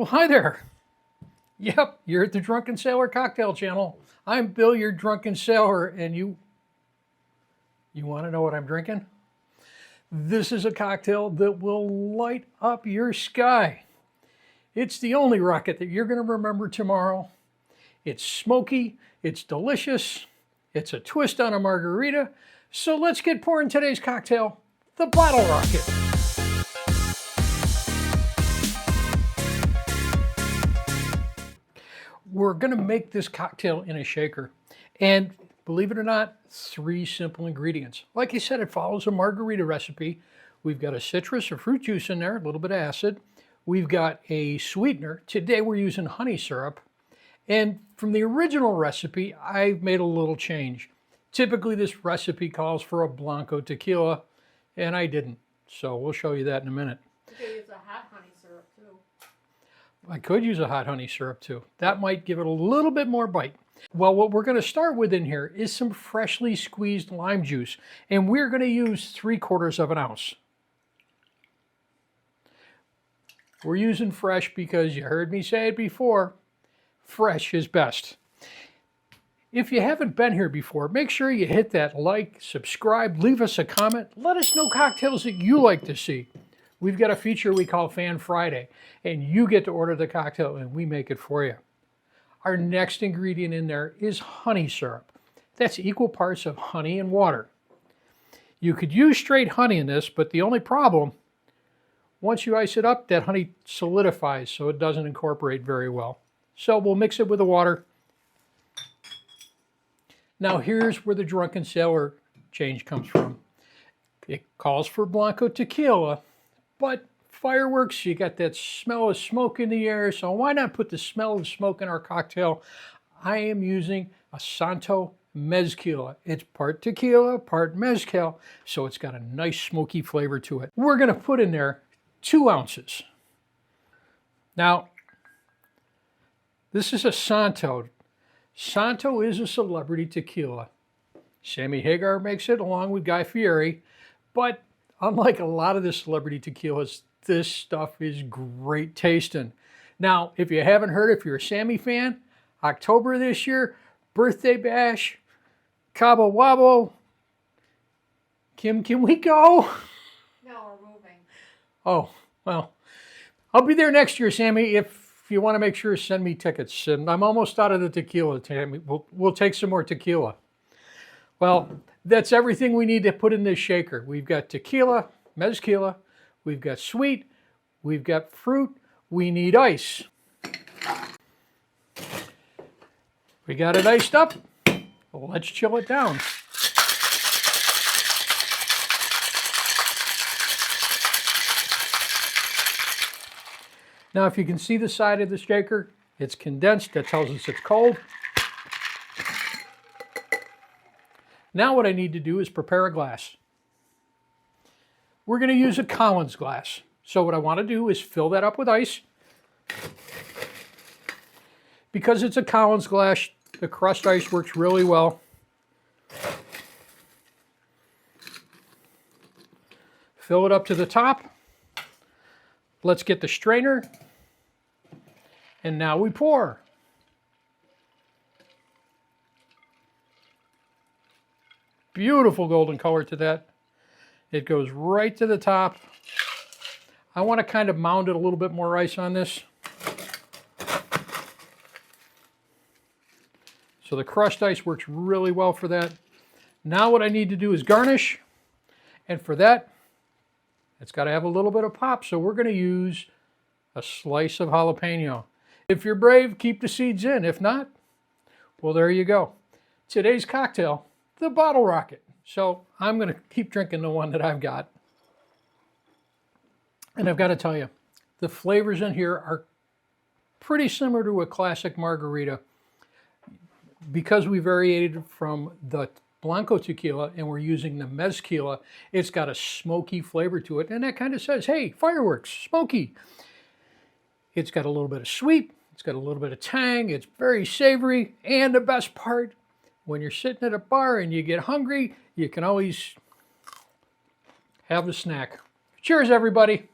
Well, hi there. Yep, you're at the Drunken Sailor Cocktail Channel. I'm Bill, your drunken sailor, and you want to know what I'm drinking? This is a cocktail that will light up your sky. It's the only rocket that you're going to remember tomorrow. It's smoky, it's delicious, it's a twist on a margarita. So let's get pouring today's cocktail, the Bottle Rocket. We're going to make this cocktail in a shaker. And believe it or not, 3 simple ingredients. Like I said, it follows a margarita recipe. We've got a citrus or fruit juice in there, a little bit of acid. We've got a sweetener. Today we're using honey syrup. And from the original recipe, I've made a little change. Typically this recipe calls for a Blanco Tequila, and I didn't. So we'll show you that in a minute. You could use a hot honey syrup too. I could use a hot honey syrup too. That might give it a little bit more bite. Well, what we're going to start with in here is some freshly squeezed lime juice. And we're going to use 3/4 of an ounce. We're using fresh because you heard me say it before, fresh is best. If you haven't been here before, make sure you hit that like, subscribe, leave us a comment. Let us know cocktails that you like to see. We've got a feature we call Fan Friday, and you get to order the cocktail and we make it for you. Our next ingredient in there is honey syrup. That's equal parts of honey and water. You could use straight honey in this, but the only problem, once you ice it up, that honey solidifies, so it doesn't incorporate very well. So we'll mix it with the water. Now here's where the Drunken Sailor change comes from. It calls for Blanco Tequila, but fireworks, you got that smell of smoke in the air, so why not put the smell of smoke in our cocktail? I am using a Santos Mezquila. It's part tequila, part mezcal, so it's got a nice smoky flavor to it. We're going to put in there 2 ounces. Now, this is a Santos. Santos is a celebrity tequila. Sammy Hagar makes it along with Guy Fieri, but unlike a lot of the celebrity tequilas, this stuff is great tasting. Now, if you haven't heard, if you're a Sammy fan, October this year, birthday bash, Cabo Wabo, can we go? No, we're moving. Oh, well, I'll be there next year, Sammy. If you want to make sure, send me tickets. And I'm almost out of the tequila, Sammy. We'll take some more tequila. Well, that's everything we need to put in this shaker. We've got tequila, mezquila, we've got sweet, we've got fruit, we need ice. We got it iced up. Well, let's chill it down. Now, if you can see the side of the shaker, it's condensed. That tells us it's cold. Now what I need to do is prepare a glass. We're going to use a Collins glass. So what I want to do is fill that up with ice. Because it's a Collins glass, the crushed ice works really well. Fill it up to the top. Let's get the strainer. And now we pour. Beautiful golden color to that. It goes right to the top. I want to kind of mound it a little bit more ice on this. So the crushed ice works really well for that. Now what I need to do is garnish. And for that, it's got to have a little bit of pop. So we're going to use a slice of jalapeno. If you're brave, keep the seeds in. If not, well, there you go. Today's cocktail, the Bottle Rocket. So I'm going to keep drinking the one that I've got. And I've got to tell you, the flavors in here are pretty similar to a classic margarita. Because we variated from the Blanco Tequila and we're using the Mesquila, it's got a smoky flavor to it. And that kind of says, hey, fireworks, smoky. It's got a little bit of sweet. It's got a little bit of tang. It's very savory. And the best part, when you're sitting at a bar and you get hungry, you can always have a snack. Cheers, everybody.